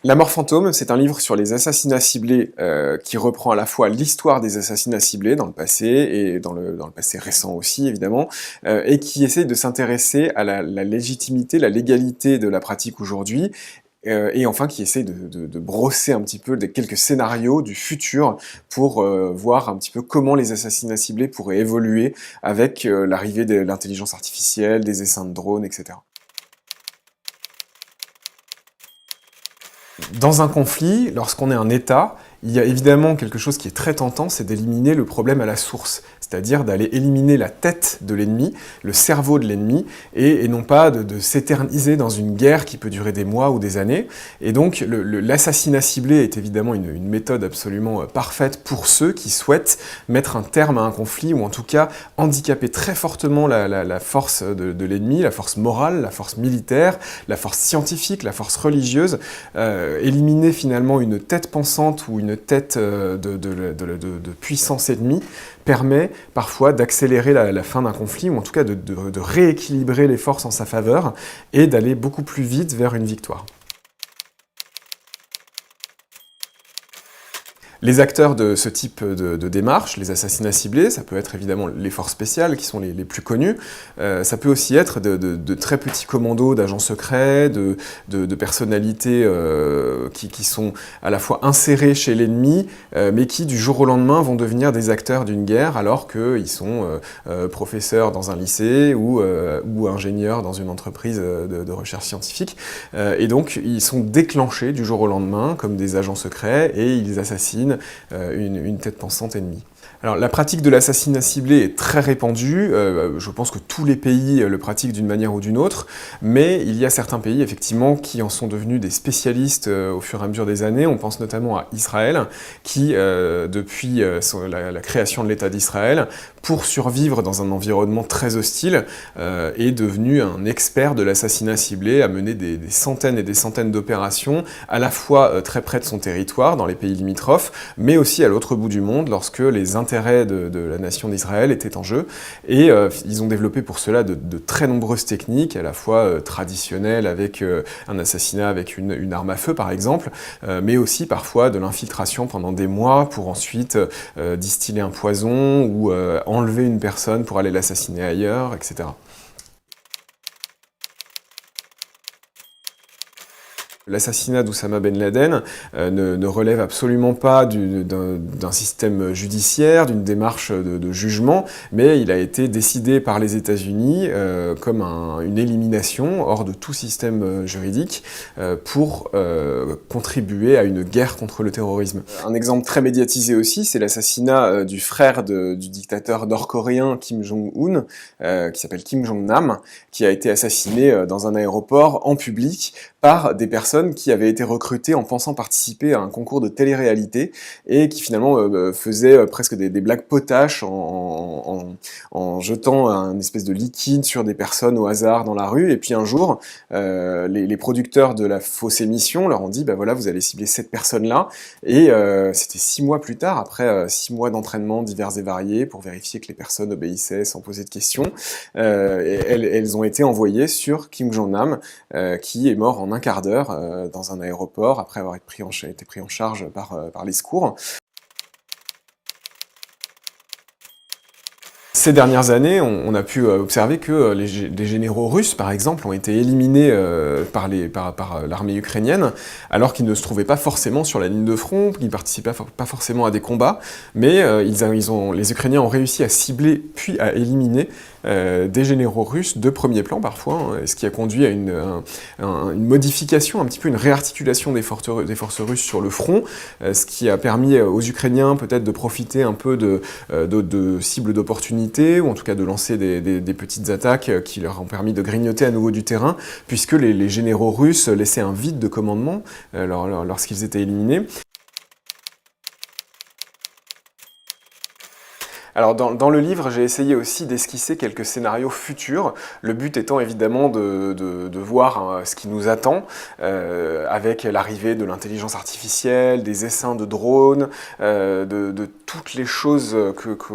La mort fantôme, c'est un livre sur les assassinats ciblés qui reprend à la fois l'histoire des assassinats ciblés dans le passé et dans le passé récent aussi évidemment, et qui essaye de s'intéresser à la légitimité, la légalité de la pratique aujourd'hui, et enfin qui essaye de brosser un petit peu quelques scénarios du futur pour voir un petit peu comment les assassinats ciblés pourraient évoluer avec l'arrivée de l'intelligence artificielle, des essaims de drones, etc. Dans un conflit, lorsqu'on est un État, il y a évidemment quelque chose qui est très tentant, c'est d'éliminer le problème à la source, c'est-à-dire d'aller éliminer la tête de l'ennemi, le cerveau de l'ennemi, et non pas de s'éterniser dans une guerre qui peut durer des mois ou des années. Et donc l'assassinat ciblé est évidemment une méthode absolument parfaite pour ceux qui souhaitent mettre un terme à un conflit, ou en tout cas handicaper très fortement la force de l'ennemi, la force morale, la force militaire, la force scientifique, la force religieuse, éliminer finalement une tête pensante ou une tête de puissance ennemie permet parfois d'accélérer la fin d'un conflit, ou en tout cas de rééquilibrer les forces en sa faveur et d'aller beaucoup plus vite vers une victoire. Les acteurs de ce type de démarche, les assassinats ciblés, ça peut être évidemment les forces spéciales qui sont les plus connues, ça peut aussi être de très petits commandos d'agents secrets, de personnalités qui sont à la fois insérées chez l'ennemi, mais qui du jour au lendemain vont devenir des acteurs d'une guerre alors qu'ils sont professeurs dans un lycée ou ingénieurs dans une entreprise de recherche scientifique. Et donc ils sont déclenchés du jour au lendemain comme des agents secrets et ils assassinent une tête pensante ennemie. Alors la pratique de l'assassinat ciblé est très répandue, je pense que tous les pays le pratiquent d'une manière ou d'une autre, mais il y a certains pays effectivement qui en sont devenus des spécialistes au fur et à mesure des années. On pense notamment à Israël, qui depuis la création de l'État d'Israël, pour survivre dans un environnement très hostile, est devenu un expert de l'assassinat ciblé, a mené des centaines et des centaines d'opérations, à la fois très près de son territoire, dans les pays limitrophes, mais aussi à l'autre bout du monde, lorsque les intérêts de la nation d'Israël étaient en jeu. Et ils ont développé pour cela de très nombreuses techniques, à la fois traditionnelles, avec un assassinat avec une arme à feu par exemple, mais aussi parfois de l'infiltration pendant des mois pour ensuite distiller un poison ou enlever une personne pour aller l'assassiner ailleurs, etc. L'assassinat d'Oussama Ben Laden ne relève absolument pas d'un système judiciaire, d'une démarche de jugement, mais il a été décidé par les États-Unis comme une élimination hors de tout système juridique pour contribuer à une guerre contre le terrorisme. Un exemple très médiatisé aussi, c'est l'assassinat du frère du dictateur nord-coréen Kim Jong-un, qui s'appelle Kim Jong-nam, qui a été assassiné dans un aéroport en public par des personnes qui avaient été recrutées en pensant participer à un concours de télé-réalité et qui finalement faisaient presque des blagues potaches en jetant un espèce de liquide sur des personnes au hasard dans la rue. Et puis un jour, les producteurs de la fausse émission leur ont dit bah voilà, vous allez cibler cette personne-là. Et c'était 6 mois plus tard, après 6 mois d'entraînement divers et variés pour vérifier que les personnes obéissaient sans poser de questions, et elles ont été envoyées sur Kim Jong-nam, qui est mort en un quart d'heure dans un aéroport après avoir été pris en charge par les secours. Ces dernières années, on a pu observer que des généraux russes, par exemple, ont été éliminés par l'armée ukrainienne, alors qu'ils ne se trouvaient pas forcément sur la ligne de front, qu'ils ne participaient pas forcément à des combats, mais les Ukrainiens ont réussi à cibler puis à éliminer des généraux russes de premier plan parfois, hein, ce qui a conduit à une modification, un petit peu une réarticulation des forces russes sur le front, ce qui a permis aux Ukrainiens peut-être de profiter un peu de cibles d'opportunité, ou en tout cas de lancer des petites attaques qui leur ont permis de grignoter à nouveau du terrain, puisque les généraux russes laissaient un vide de commandement lorsqu'ils étaient éliminés. Alors dans le livre, j'ai essayé aussi d'esquisser quelques scénarios futurs, le but étant évidemment de voir ce qui nous attend avec l'arrivée de l'intelligence artificielle, des essaims de drones, de toutes les choses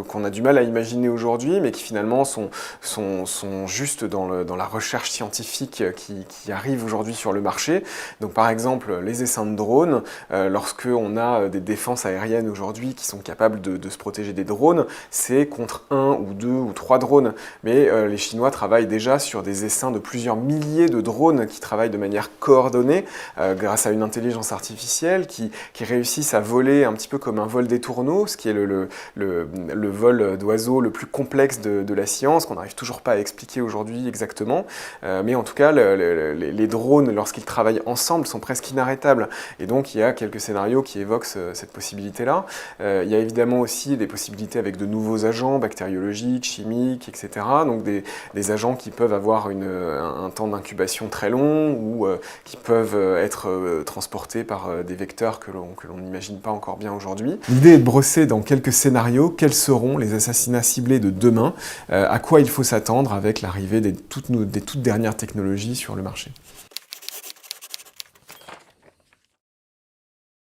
qu'on a du mal à imaginer aujourd'hui, mais qui finalement sont juste dans la recherche scientifique qui arrive aujourd'hui sur le marché. Donc par exemple, les essaims de drones, lorsque on a des défenses aériennes aujourd'hui qui sont capables de se protéger des drones, c'est contre 1 ou 2 ou 3 drones. Mais les Chinois travaillent déjà sur des essaims de plusieurs milliers de drones qui travaillent de manière coordonnée grâce à une intelligence artificielle qui réussissent à voler un petit peu comme un vol des tourneaux, ce qui est le vol d'oiseaux le plus complexe de la science, qu'on n'arrive toujours pas à expliquer aujourd'hui exactement. Mais en tout cas, les drones, lorsqu'ils travaillent ensemble, sont presque inarrêtables. Et donc, il y a quelques scénarios qui évoquent cette possibilité-là. Il y a évidemment aussi des possibilités avec de nouveaux agents bactériologiques, chimiques, etc. Donc des agents qui peuvent avoir un temps d'incubation très long ou qui peuvent être transportés par des vecteurs que l'on n'imagine pas encore bien aujourd'hui. L'idée est de brosser dans quelques scénarios quels seront les assassinats ciblés de demain, à quoi il faut s'attendre avec l'arrivée des toutes dernières technologies sur le marché.